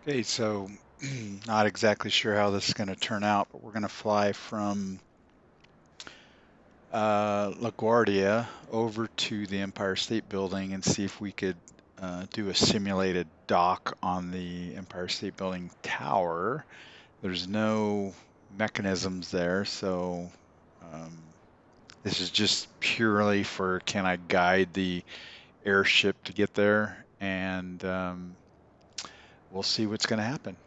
Okay, so not exactly sure how this is going to turn out, but we're going to fly from LaGuardia over to the Empire State Building and see if we could do a simulated dock on the Empire State Building tower. There's no mechanisms there, so this is just purely for can I guide the airship to get there, and we'll see what's going to happen.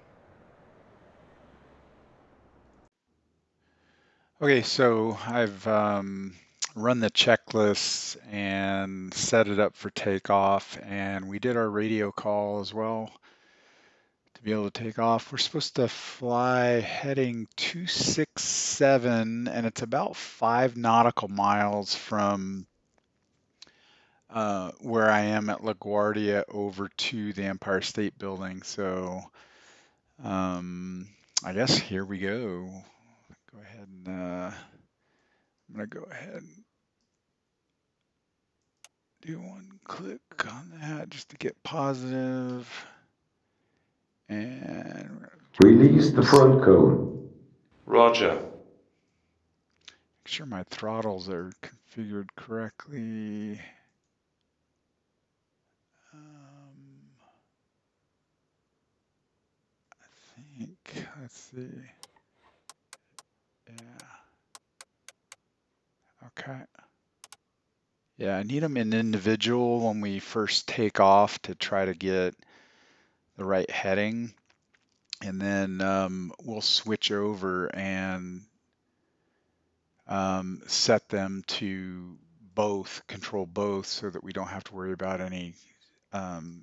Okay, so I've run the checklist and set it up for takeoff, and we did our radio call as well to be able to take off. We're supposed to fly heading 267, and it's about 5 nautical miles from where I am at LaGuardia over to the Empire State Building. So I guess here we go. Go ahead and I'm gonna go ahead and do one click on that just to get positive. And Release the front cone. Roger. make sure my throttles are configured correctly. I think, let's see. Yeah. Okay. Yeah, I need them in individual when we first take off to try to get the right heading. And then we'll switch over and set them to both, control both, so that we don't have to worry about any um,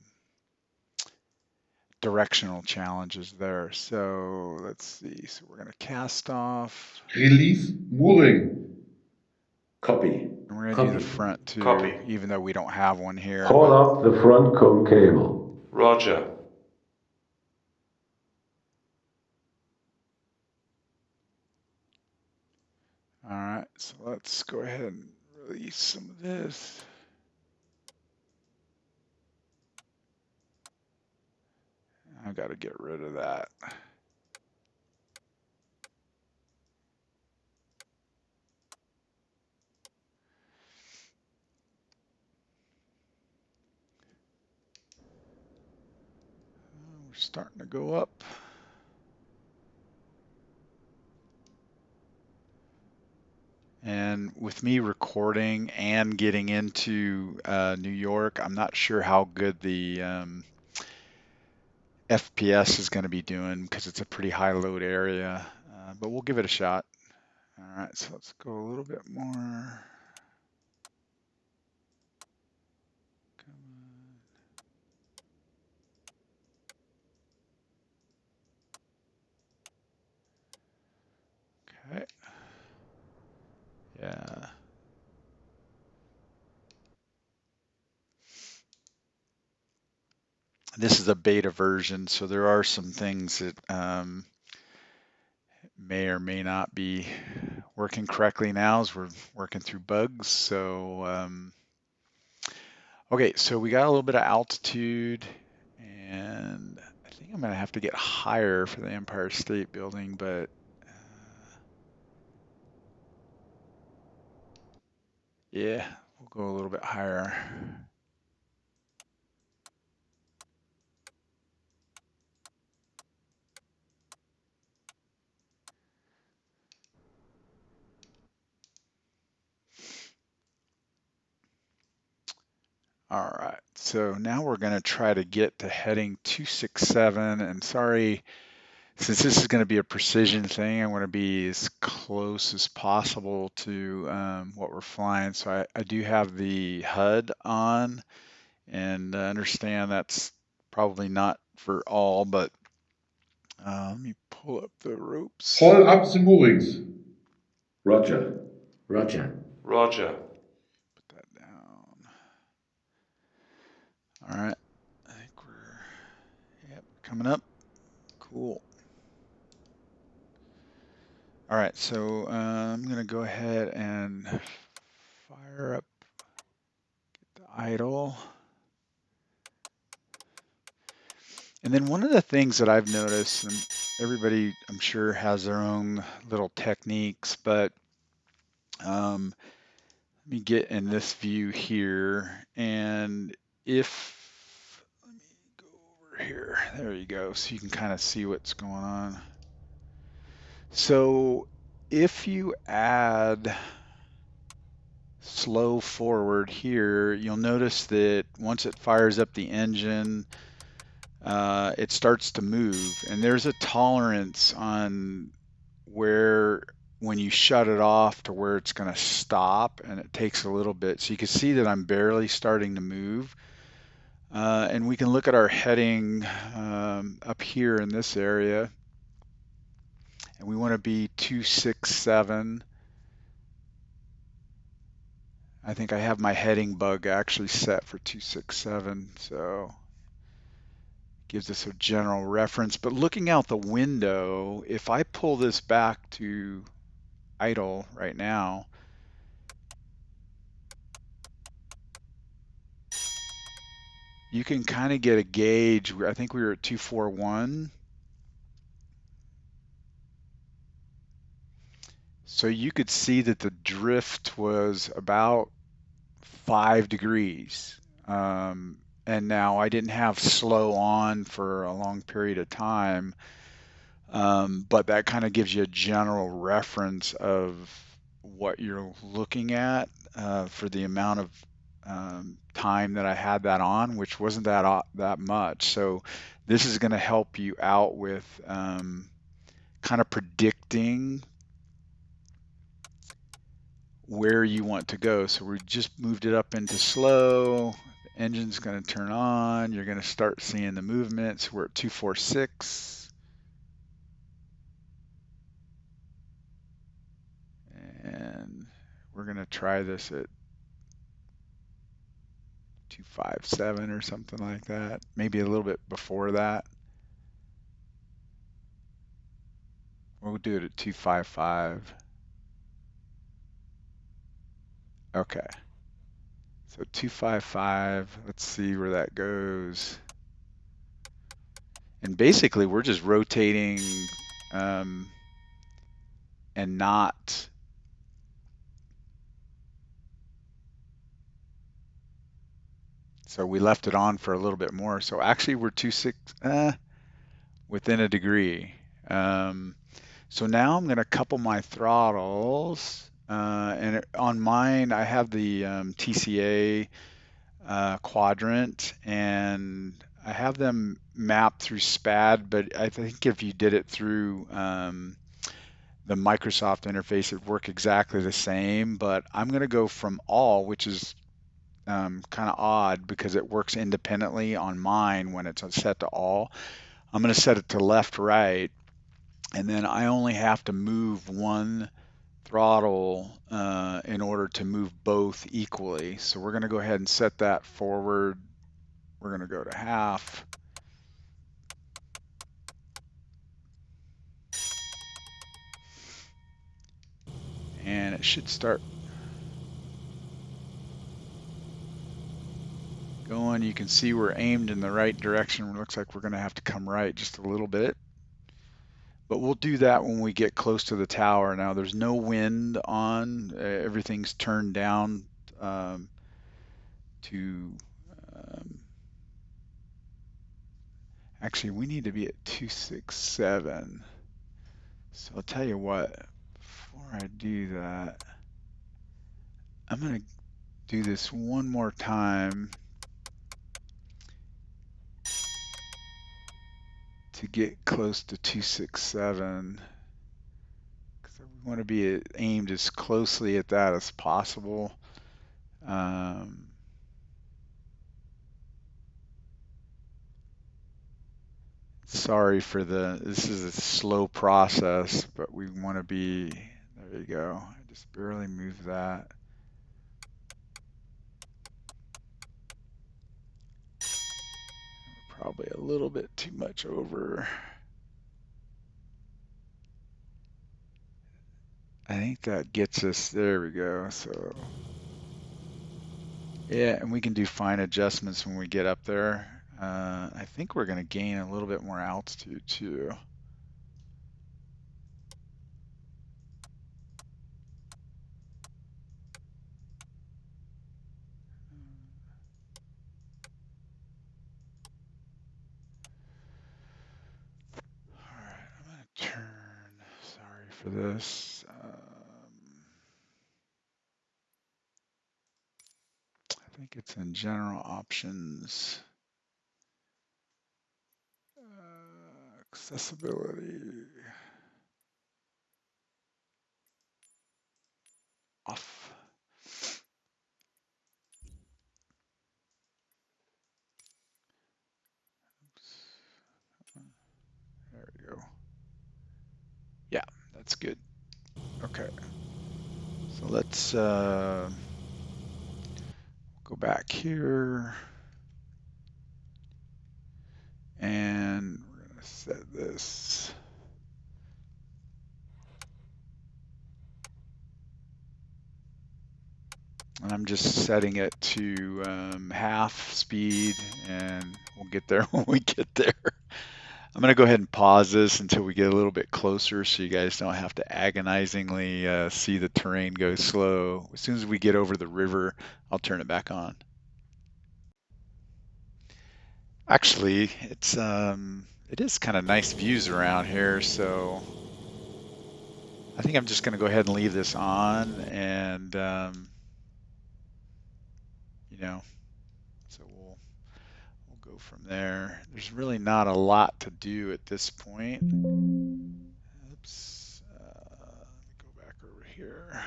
directional challenges there. So let's see. So we're going to cast off. Release mooring. Copy. And we're going to do the Copy. front too, Copy. even though we don't have one here. Haul But up the front cone cable. Roger. all right, so let's go ahead and release some of this. I got to get rid of that. We're starting to go up. And with me recording and getting into New York, I'm not sure how good the FPS is going to be doing because it's a pretty high load area, but we'll give it a shot. All right, so let's go a little bit more. Okay. Yeah. This is a beta version, so there are some things that may or may not be working correctly now as we're working through bugs. So, okay, so we got a little bit of altitude, and I think I'm gonna have to get higher for the Empire State Building, but yeah, we'll go a little bit higher. All right, so now we're going to try to get to heading 267, and sorry, since this is going to be a precision thing, I want to be as close as possible to what we're flying. So I do have the HUD on, and understand that's probably not for all, but let me pull up the ropes. Haul up the moorings. Roger. Roger. Roger. Put that down. All right, I think we're coming up. Cool. All right, so I'm gonna go ahead and fire up, get the idle. And then one of the things that I've noticed, and everybody I'm sure has their own little techniques, but let me get in this view here, and if, let me go over here, there you go, so you can kind of see what's going on. So if you add slow forward here, you'll notice that once it fires up the engine, it starts to move, and there's a tolerance on where when you shut it off to where it's going to stop, and it takes a little bit. So you can see that I'm barely starting to move. And we can look at our heading up here in this area, and we want to be 267. I think I have my heading bug actually set for 267, so gives us a general reference. But looking out the window, if I pull this back to idle right now, you can kind of get a gauge. I think we were at 241. So you could see that the drift was about 5 degrees. And now I didn't have slow on for a long period of time. But that kind of gives you a general reference of what you're looking at for the amount of time that I had that on, which wasn't that much. So this is going to help you out with kind of predicting where you want to go. So we just moved it up into slow. The engine's going to turn on. You're going to start seeing the movements. We're at 246. And we're going to try this at 257 or something like that. Maybe a little bit before that. We'll do it at 255. Okay. So 255, let's see where that goes. And basically we're just rotating and not, so we left it on for a little bit more. So actually we're within a degree. So now I'm going to couple my throttles. And on mine, I have the TCA quadrant, and I have them mapped through SPAD, but I think if you did it through the Microsoft interface, it'd work exactly the same. But I'm going to go from all, which is kind of odd because it works independently on mine when it's set to all. I'm going to set it to left, right, and then I only have to move one throttle in order to move both equally. So we're going to go ahead and set that forward. We're going to go to half. And it should start going. You can see we're aimed in the right direction. It looks like we're going to have to come right just a little bit. But we'll do that when we get close to the tower. Now there's no wind on. Everything's turned down to actually we need to be at 267. So I'll tell you what, before I do that, I'm going to do this one more time to get close to 267, because we want to be aimed as closely at that as possible. Sorry for this is a slow process, but we want to be, there you go. I just barely moved that. Probably a little bit too much over. I think that gets us, there we go. So yeah, and we can do fine adjustments when we get up there. I think we're going to gain a little bit more altitude too. All right, I'm going to turn. Sorry for this. I think it's in general options. Accessibility. Off. There we go. Yeah, that's good. Okay. So let's go back here. And we're going to set this. And I'm just setting it to half speed, and we'll get there when we get there. I'm going to go ahead and pause this until we get a little bit closer so you guys don't have to agonizingly see the terrain go slow. As soon as we get over the river, I'll turn it back on. Actually, it is kind of nice views around here, so I think I'm just going to go ahead and leave this on, and you know, so we'll go from there. There's really not a lot to do at this point. Oops. Let me go back over here.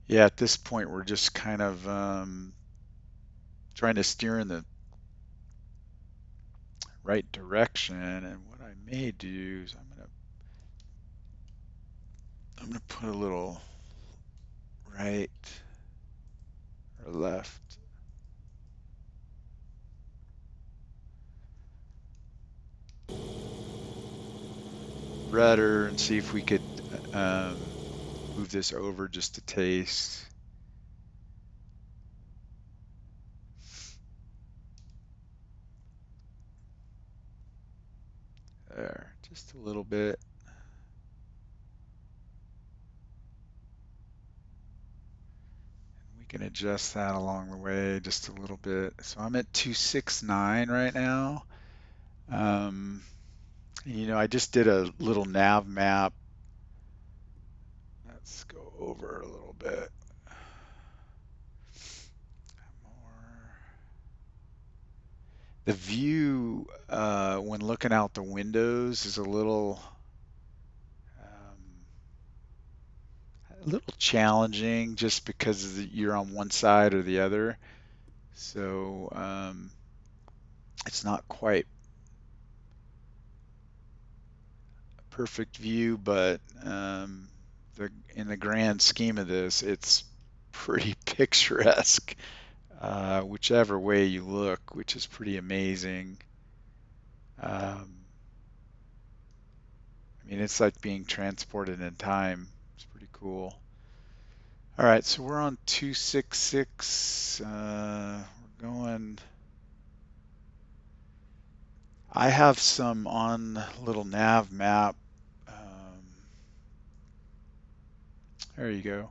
Yeah, at this point, we're just kind of trying to steer in the right direction. And what I may do is I'm gonna put a little right or left rudder and see if we could move this over just a taste. There, just a little bit. We can adjust that along the way just a little bit. So I'm at 269 right now. You know, I just did a little nav map. Let's go over a little bit more. The view when looking out the windows is a little challenging just because you're on one side or the other. So it's not quite a perfect view, but in the grand scheme of this, it's pretty picturesque, whichever way you look, which is pretty amazing. I mean, it's like being transported in time. It's pretty cool. All right, so we're on 266. We're going. I have some on little nav map. There you go.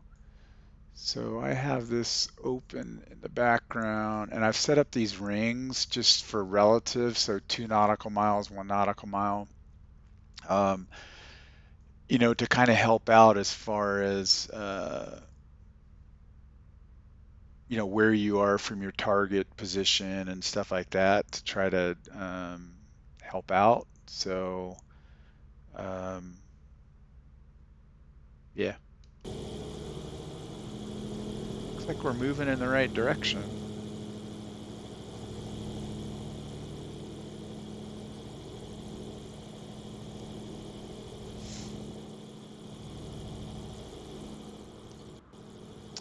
So I have this open in the background, and I've set up these rings just for relative. So 2 nautical miles, 1 nautical mile. You know, to kind of help out as far as you know, where you are from your target position and stuff like that to try to help out. So yeah, looks like we're moving in the right direction.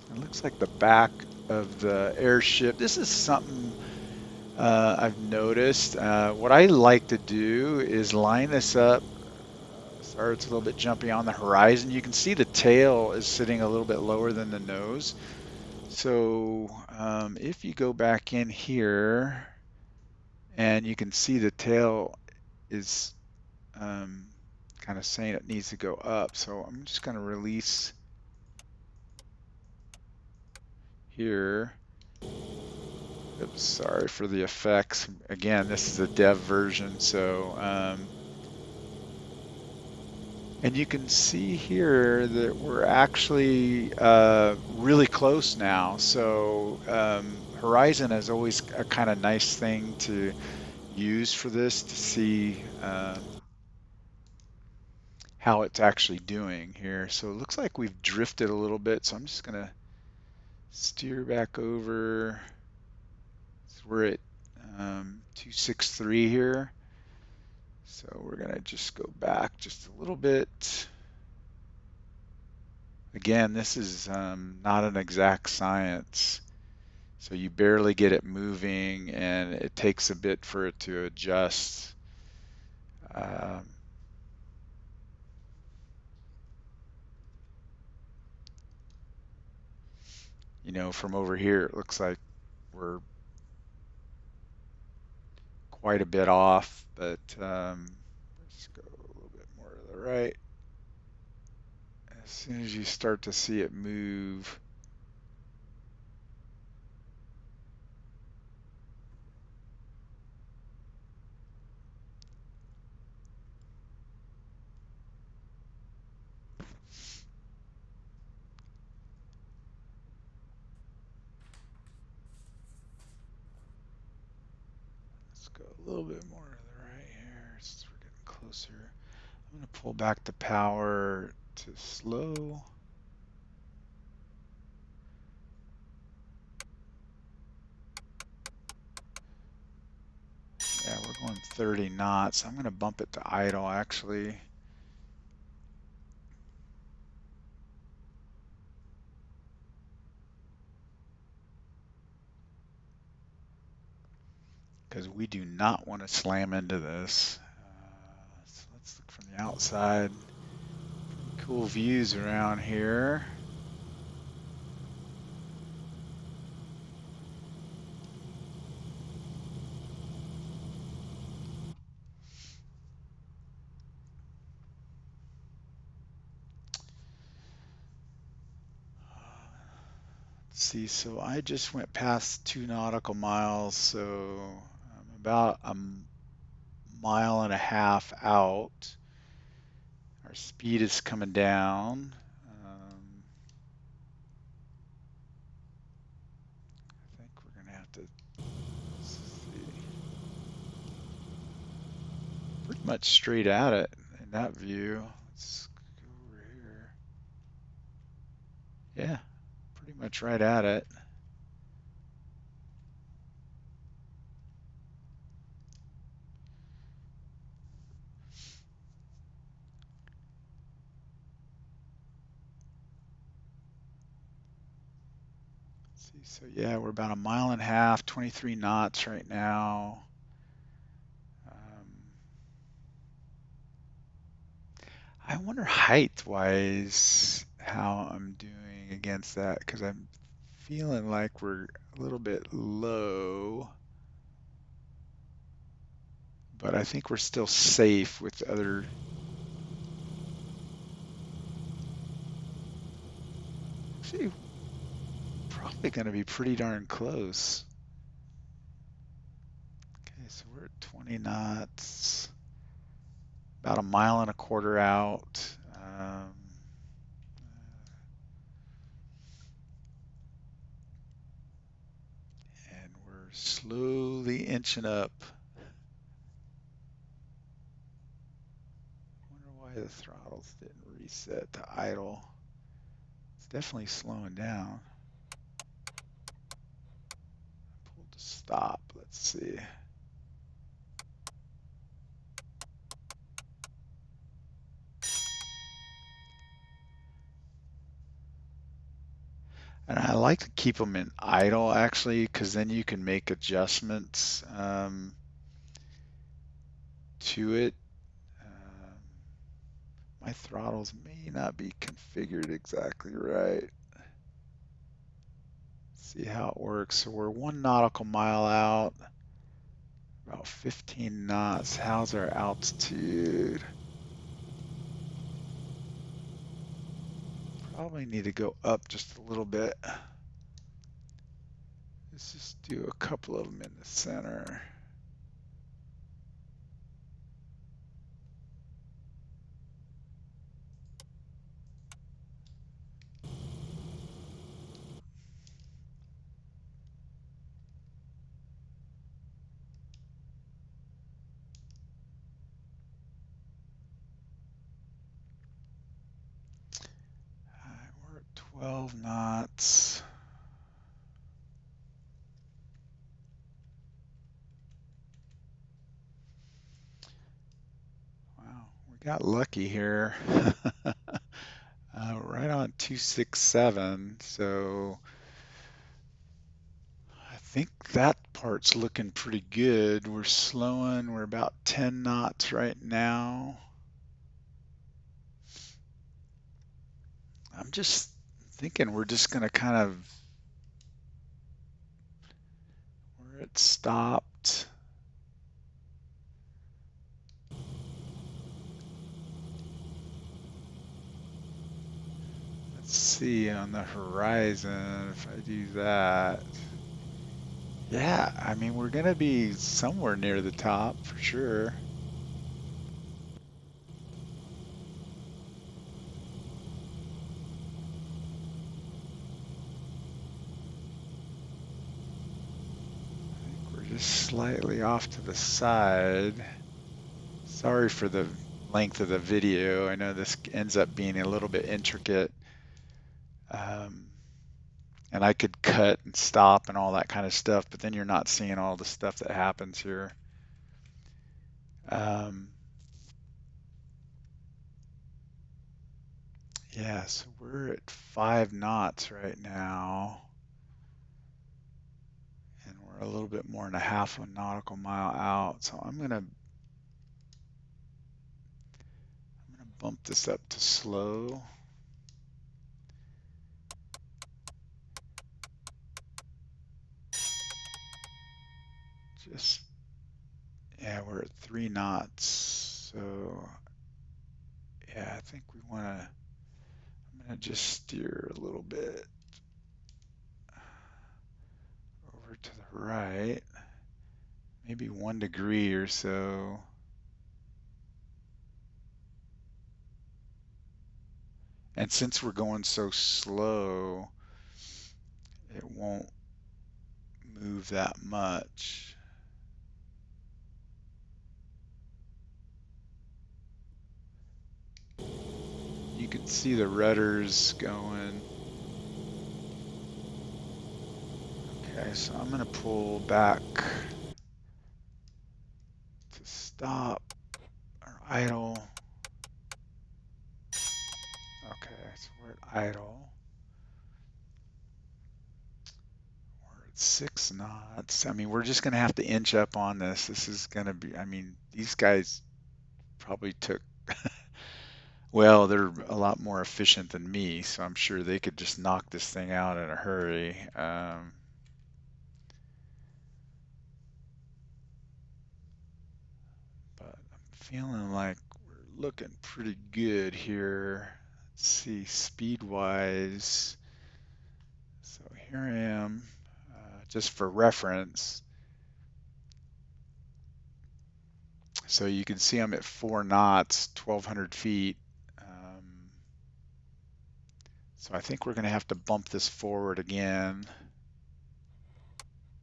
It looks like the back of the airship. This is something I've noticed. What I like to do is line this up. Sorry, it's a little bit jumpy on the horizon. You can see the tail is sitting a little bit lower than the nose. So if you go back in here and you can see the tail is kind of saying it needs to go up. So I'm just going to release here. Oops, sorry for the effects. Again, this is a dev version, so and you can see here that we're actually really close now. So Horizon is always a kind of nice thing to use for this to see how it's actually doing here. So it looks like we've drifted a little bit. So I'm just gonna steer back over. So we're at 263 here. So we're gonna just go back just a little bit. Again, this is not an exact science. So you barely get it moving and it takes a bit for it to adjust. You know, from over here, it looks like we're quite a bit off, but let's go a little bit more to the right. As soon as you start to see it move, let's go a little bit more to the right here. We're getting closer. I'm going to pull back the power to slow. Yeah, we're going 30 knots. I'm going to bump it to idle actually. Because we do not want to slam into this. So let's look from the outside. Pretty cool views around here. Let's see, so I just went past 2 nautical miles, so I'm about a mile and a half out. Our speed is coming down. I think we're gonna have to see. Pretty much straight at it in that view. Let's go over here. Yeah, pretty much right at it. Let's see, so yeah, we're about a mile and a half, 23 knots right now. I wonder height-wise how I'm doing against that because I'm feeling like we're a little bit low, but I think we're still safe with other. Actually, probably going to be pretty darn close. Okay, so we're at 20 knots, about a mile and a quarter out. And we're slowly inching up. I wonder why the throttles didn't reset to idle. It's definitely slowing down. Pull to stop. Let's see. And I like to keep them in idle actually, because then you can make adjustments to it. My throttles may not be configured exactly right. see how it works. So we're 1 nautical mile out, about 15 knots. How's our altitude? Probably need to go up just a little bit. Let's just do a couple of them in the center. All right, we're at 12 knots. Wow, we got lucky here. Right on 267. So I think that part's looking pretty good. We're slowing. We're about 10 knots right now. I'm just thinking we're just going to kind of, where it stopped. Let's see on the horizon if I do that. Yeah, I mean, we're going to be somewhere near the top for sure. We're just slightly off to the side. Sorry for the length of the video. I know this ends up being a little bit intricate. And I could cut and stop and all that kind of stuff, but then you're not seeing all the stuff that happens here. Yeah, so we're at 5 knots right now, and we're a little bit more than a half a nautical mile out. So I'm gonna bump this up to slow. Just, yeah, we're at 3 knots. So yeah, I think we wanna, I'm gonna just steer a little bit over to the right, maybe 1 degree or so. And since we're going so slow, it won't move that much. You can see the rudders going. Okay, so I'm going to pull back to stop or idle. Okay, so we're at idle. We're at 6 knots. I mean, we're just going to have to inch up on this. This is going to be, I mean, these guys probably took, well, they're a lot more efficient than me, so I'm sure they could just knock this thing out in a hurry. But I'm feeling like we're looking pretty good here. Let's see, speed wise. So here I am, just for reference. So you can see I'm at 4 knots, 1,200 feet. So I think we're going to have to bump this forward again,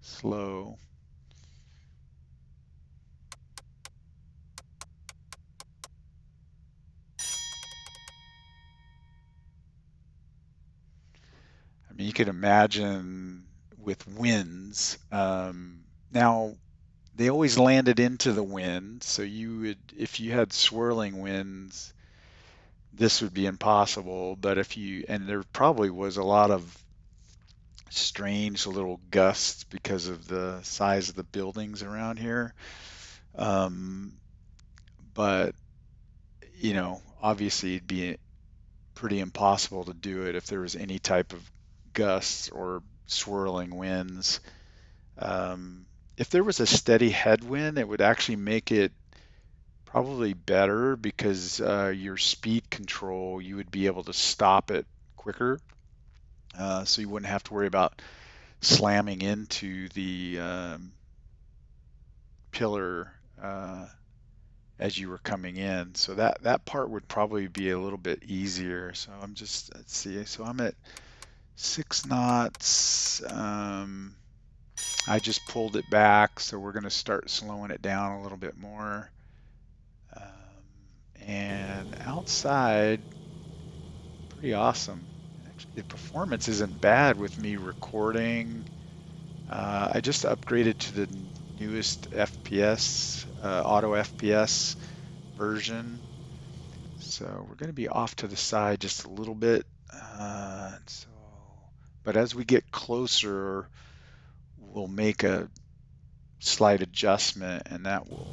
slow. I mean, you could imagine with winds. Now, they always landed into the wind, so you would, if you had swirling winds, this would be impossible. But if you, and there probably was a lot of strange little gusts because of the size of the buildings around here. But, you know, obviously it'd be pretty impossible to do it if there was any type of gusts or swirling winds. If there was a steady headwind, it would actually make it probably better because your speed control, you would be able to stop it quicker. So you wouldn't have to worry about slamming into the pillar as you were coming in. So that part would probably be a little bit easier. So let's see. So I'm at 6 knots. I just pulled it back, so we're going to start slowing it down a little bit more. And outside, pretty awesome. Actually, the performance isn't bad with me recording. I just upgraded to the newest FPS, auto FPS version. So we're going to be off to the side just a little bit. But as we get closer, we'll make a slight adjustment, and that will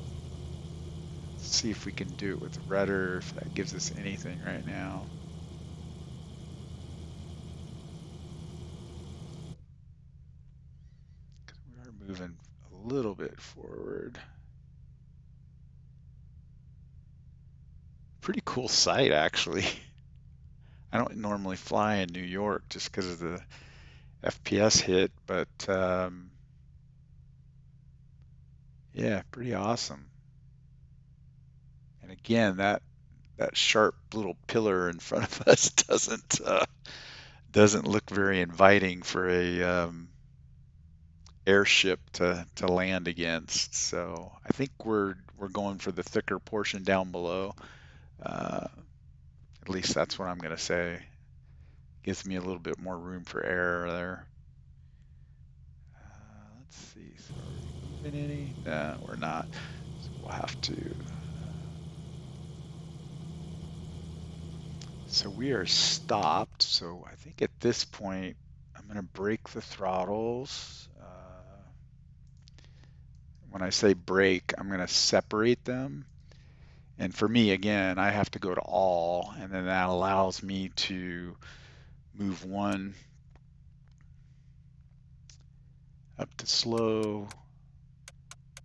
see if we can do it with the rudder, if that gives us anything right now. Because we are moving a little bit forward. Pretty cool sight, actually. I don't normally fly in New York just because of the FPS hit, but yeah, pretty awesome. And again, that sharp little pillar in front of us doesn't look very inviting for a airship to land against. So I think we're going for the thicker portion down below. At least that's what I'm going to say. Gives me a little bit more room for error there. Let's see. So are we moving any? No, we're not. So we'll have to. So we are stopped. So I think at this point, I'm going to break the throttles. When I say break, I'm going to separate them. And for me, again, I have to go to all, and then that allows me to move one up to slow.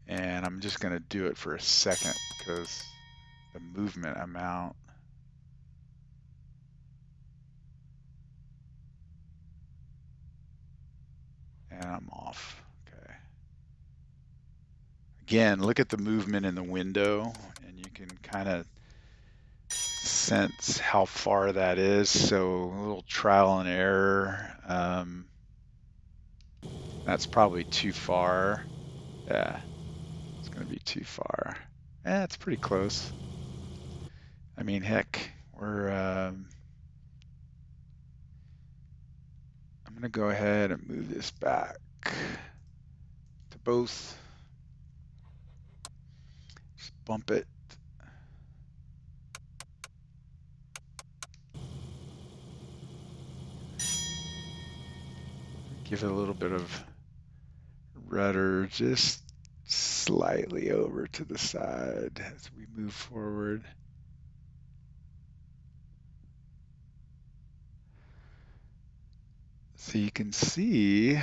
And I'm just going to do it for a second because the movement amount. And I'm off. Okay. Again, look at the movement in the window, and you can kind of sense how far that is. So a little trial and error. That's probably too far. Yeah, it's going to be too far. It's pretty close. I mean, heck, I'm going to go ahead and move this back to both. Just bump it. Give it a little bit of rudder, just slightly over to the side as we move forward. So you can see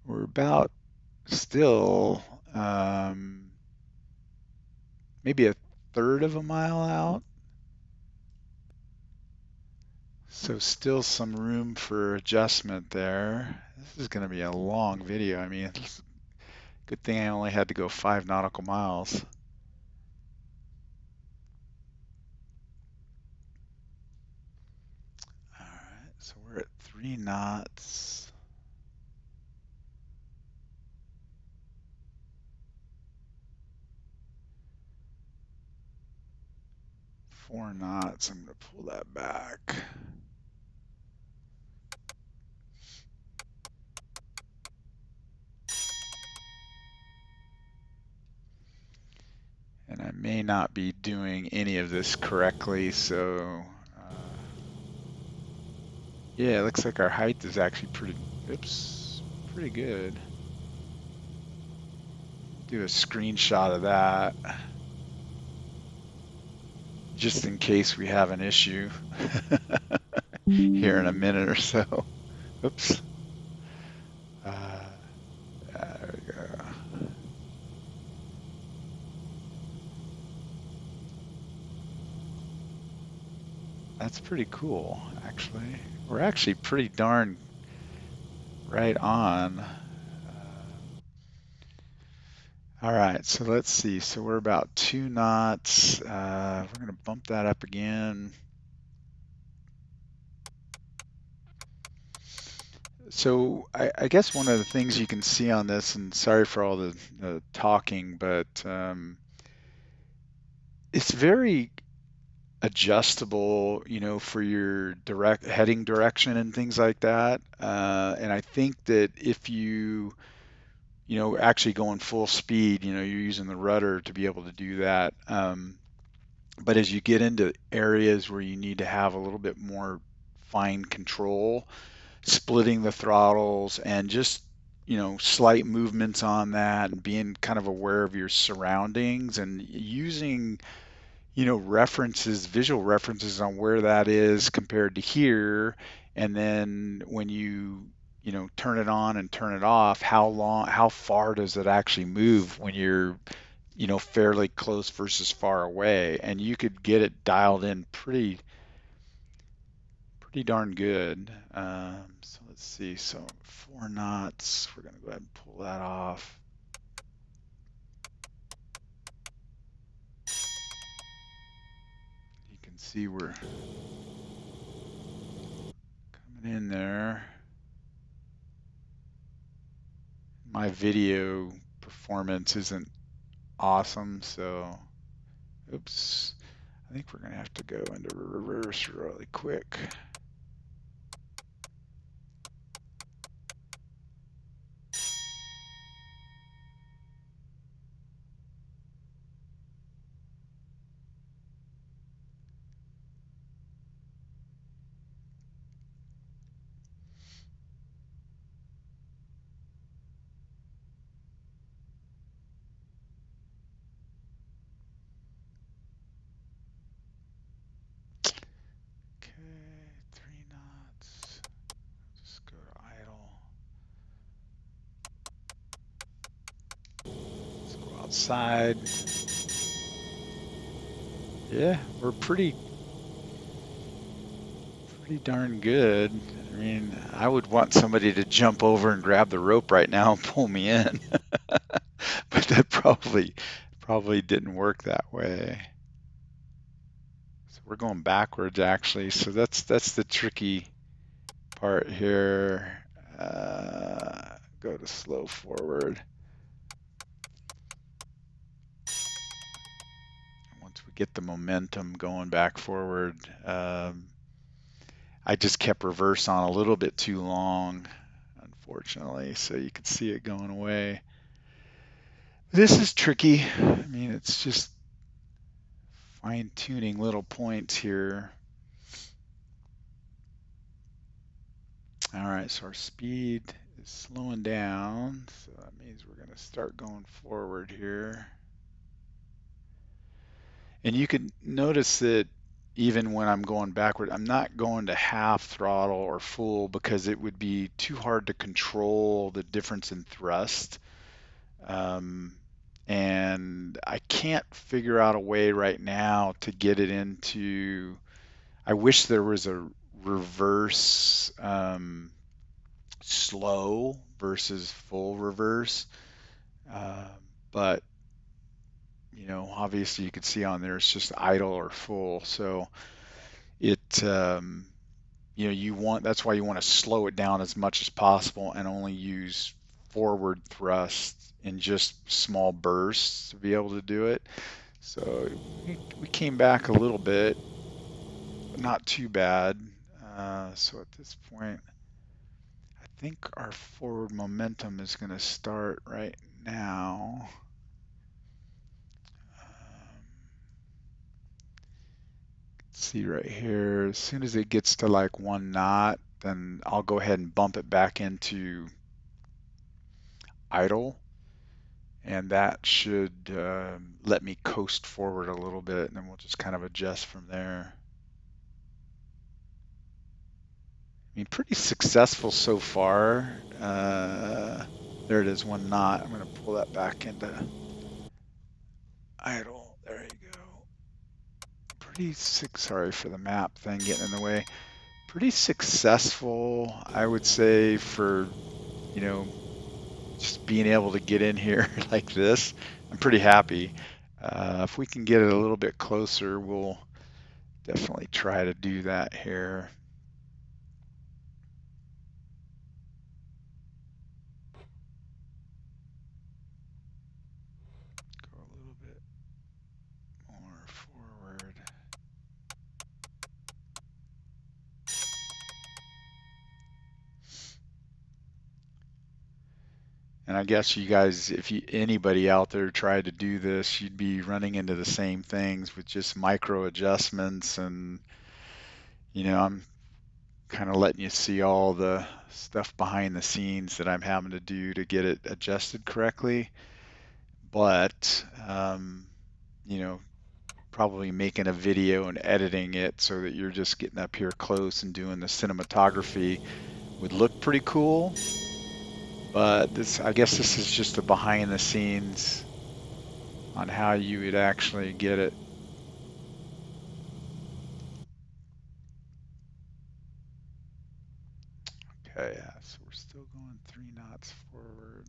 we're about still maybe a third of a mile out. So still some room for adjustment there. This is going to be a long video. I mean, good thing I only had to go 5 nautical miles. All right, so we're at 3 knots. 4 knots. I'm going to pull that back. And I may not be doing any of this correctly, so yeah, it looks like our height is actually pretty good. Do a screenshot of that just in case we have an issue here in a minute or so. Oops. That's pretty cool, actually. We're actually pretty darn right on. All right, so let's see. So we're about 2 knots. We're going to bump that up again. So I guess one of the things you can see on this, and sorry for all the talking, but it's very adjustable, for your direct heading direction and things like that. And I think that if actually going full speed, you're using the rudder to be able to do that. But as you get into areas where you need to have a little bit more fine control, splitting the throttles and just, slight movements on that and being kind of aware of your surroundings and using, references, visual references on where that is compared to here. And then when you turn it on and turn it off, how far does it actually move when you're, fairly close versus far away? And you could get it dialed in pretty darn good. So let's see. So 4 knots. We're going to go ahead and pull that off. You can see we're coming in there. My video performance isn't awesome, so oops. I think we're going to have to go into reverse really quick. Okay, 3 knots. Just go to idle. Let's go outside. Yeah, we're pretty darn good. I mean, I would want somebody to jump over and grab the rope right now and pull me in. But that probably didn't work that way. So we're going backwards actually. So that's the tricky part here. Go to slow forward. Once we get the momentum going back forward, I just kept reverse on a little bit too long, unfortunately, so you could see it going away. This is tricky. I mean, it's just fine-tuning little points here. All right, so our speed is slowing down, so that means we're going to start going forward here. And you can notice that even when I'm going backward, I'm not going to half throttle or full because it would be too hard to control the difference in thrust. And I can't figure out a way right now to get it into, I wish there was a reverse slow versus full reverse. But obviously you can see on there it's just idle or full. So it, that's why you want to slow it down as much as possible and only use forward thrust in just small bursts to be able to do it. So we came back a little bit, but not too bad. So at this point, I think our forward momentum is going to start right now. See right here, as soon as it gets to like 1 knot, then I'll go ahead and bump it back into idle, and that should let me coast forward a little bit, and then we'll just kind of adjust from there. I mean, pretty successful so far. There it is, 1 knot. I'm going to pull that back into idle. There you go. sorry for the map thing getting in the way. Pretty successful, I would say, for, you know, just being able to get in here like this. I'm pretty happy. If we can get it a little bit closer, we'll definitely try to do that here. Go a little bit more forward. And I guess you guys, if anybody out there tried to do this, you'd be running into the same things with just micro adjustments. And, I'm kind of letting you see all the stuff behind the scenes that I'm having to do to get it adjusted correctly. But, probably making a video and editing it so that you're just getting up here close and doing the cinematography would look pretty cool. But I guess this is just the behind the scenes on how you would actually get it. Okay, yeah, so we're still going 3 knots forward.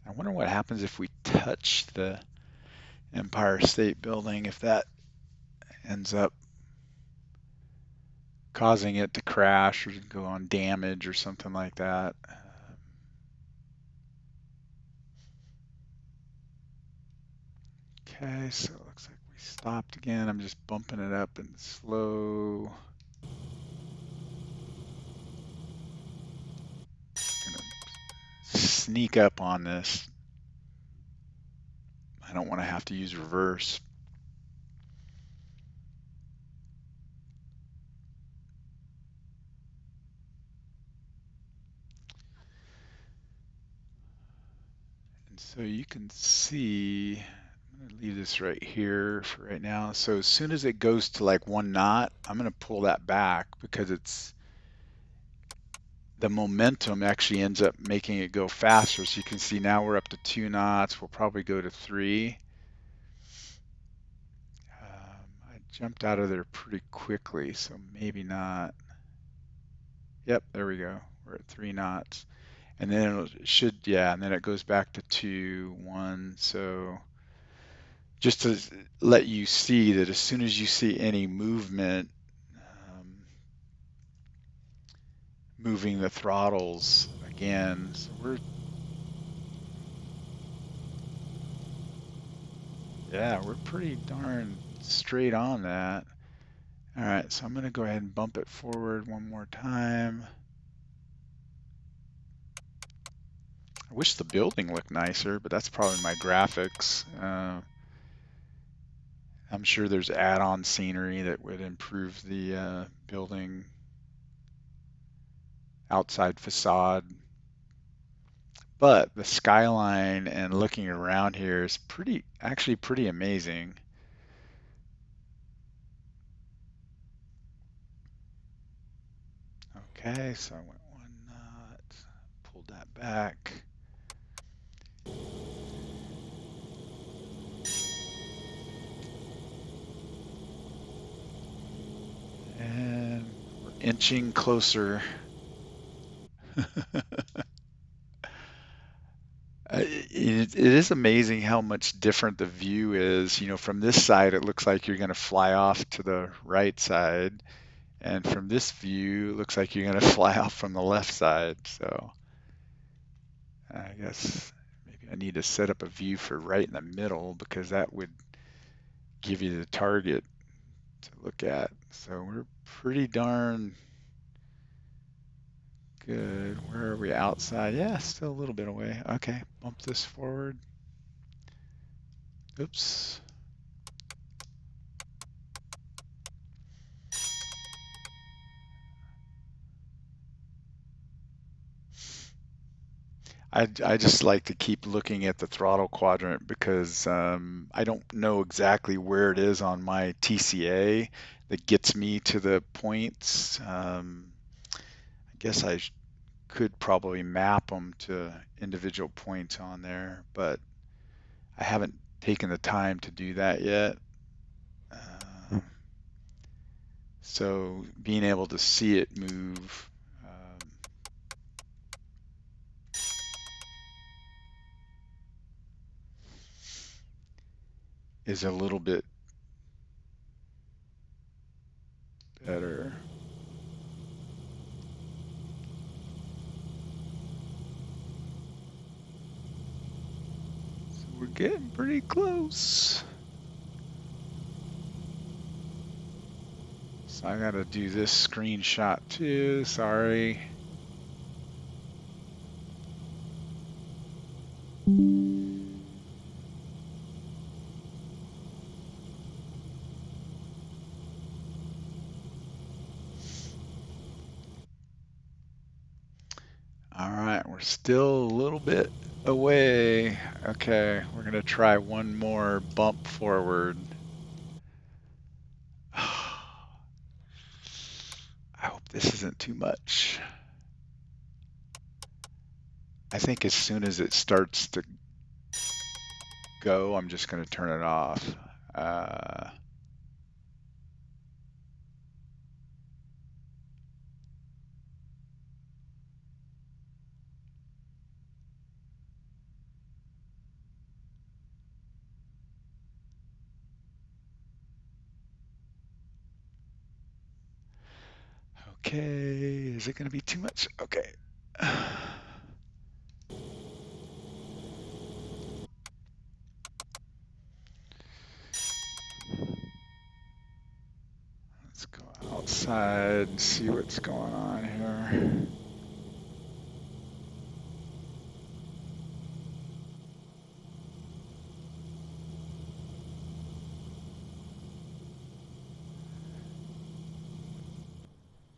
I wonder what happens if we touch the Empire State Building, if that ends up causing it to crash or go on damage or something like that. Okay, so it looks like we stopped again. I'm just bumping it up and slow. Gonna sneak up on this. I don't want to have to use reverse. And so you can see, I'm going to leave this right here for right now. So as soon as it goes to like 1 knot, I'm going to pull that back because the momentum actually ends up making it go faster. So you can see now we're up to 2 knots. We'll probably go to 3. I jumped out of there pretty quickly, so maybe not. Yep, there we go. We're at 3 knots. And then and then it goes back to 2, 1. So just to let you see that as soon as you see any movement, moving the throttles again. So we're pretty darn straight on that. All right, so I'm going to go ahead and bump it forward one more time. I wish the building looked nicer, but that's probably my graphics. I'm sure there's add-on scenery that would improve the building outside facade. But the skyline and looking around here is actually pretty amazing. Okay, so I went 1 knot, pulled that back. And we're inching closer. It is amazing how much different the view is. From this side, it looks like you're going to fly off to the right side. And from this view, it looks like you're going to fly off from the left side. So I guess maybe I need to set up a view for right in the middle because that would give you the target to look at. So we're pretty darn good. Where are we? Outside? Yeah, still a little bit away. Okay, bump this forward. Oops. I just like to keep looking at the throttle quadrant because I don't know exactly where it is on my TCA that gets me to the points. I guess could probably map them to individual points on there, but I haven't taken the time to do that yet. So being able to see it move is a little bit better. So we're getting pretty close. So I gotta do this screenshot too, sorry. All right, we're still a little bit away. Okay, we're gonna try one more bump forward. I hope this isn't too much. I think as soon as it starts to go, I'm just gonna turn it off. Okay, is it gonna be too much? Okay. Let's go outside and see what's going on here.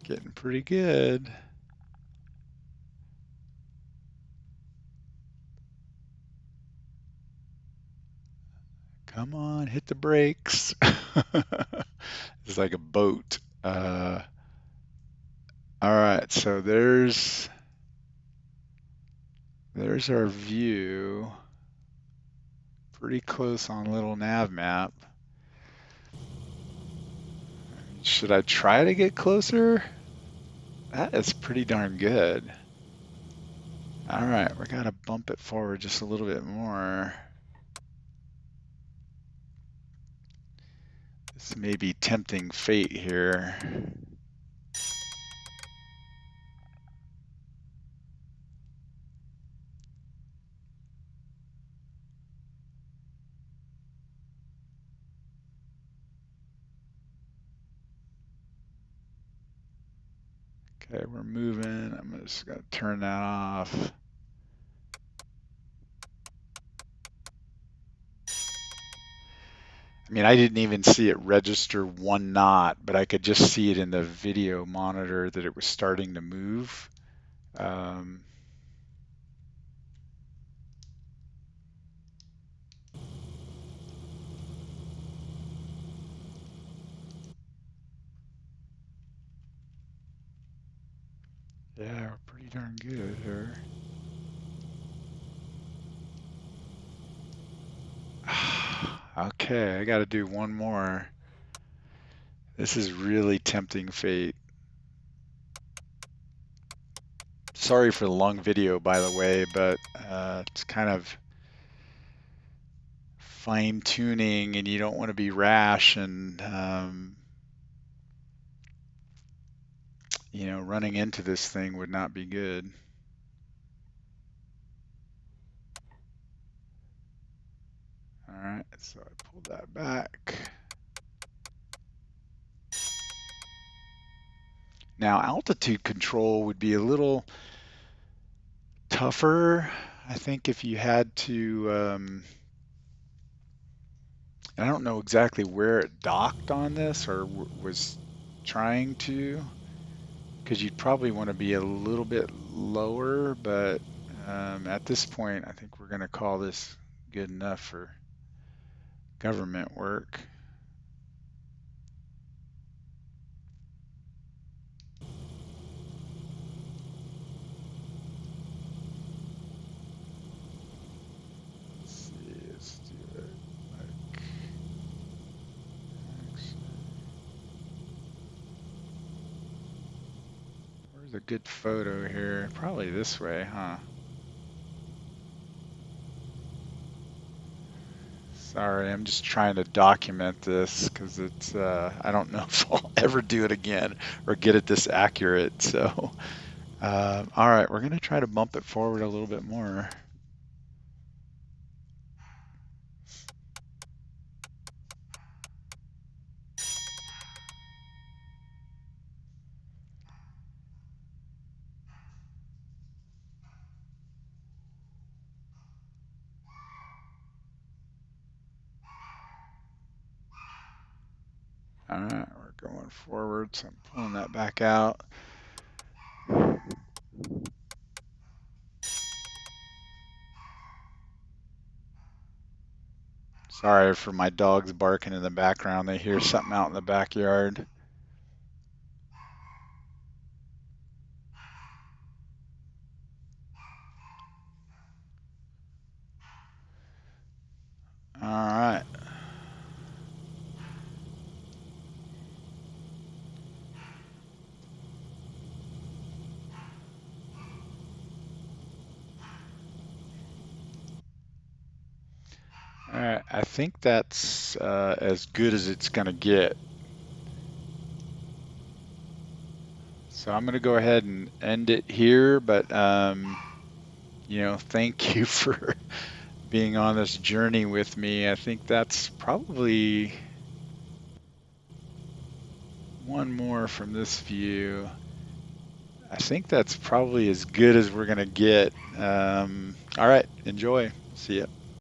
Getting pretty good. Come on, hit the brakes. It's like a boat. All right, so there's our view. Pretty close on little nav map. Should I try to get closer? That is pretty darn good. All right, we gotta bump it forward just a little bit more. This may be tempting fate here. Okay, we're moving. I'm just gonna turn that off. I mean, I didn't even see it register 1 knot, but I could just see it in the video monitor that it was starting to move. Yeah, we're pretty darn good here. Okay, I got to do one more. This is really tempting fate. Sorry for the long video, by the way, but it's kind of fine tuning and you don't want to be rash and, you know, running into this thing would not be good. All right, so I pulled that back. Now, altitude control would be a little tougher, I think, if you had to, I don't know exactly where it docked on this or was trying to, because you'd probably want to be a little bit lower, but at this point, I think we're going to call this good enough for government work. Let's see, let's do it. good photo here? Probably this way, huh? Sorry, I'm just trying to document this because it's, I don't know if I'll ever do it again or get it this accurate. So, all right, we're going to try to bump it forward a little bit more. All right, we're going forward, so I'm pulling that back out. Sorry for my dogs barking in the background. They hear something out in the backyard. All right. All right, I think that's as good as it's going to get. So I'm going to go ahead and end it here, but thank you for being on this journey with me. I think that's probably one more from this view. I think that's probably as good as we're going to get. All right, enjoy. See ya.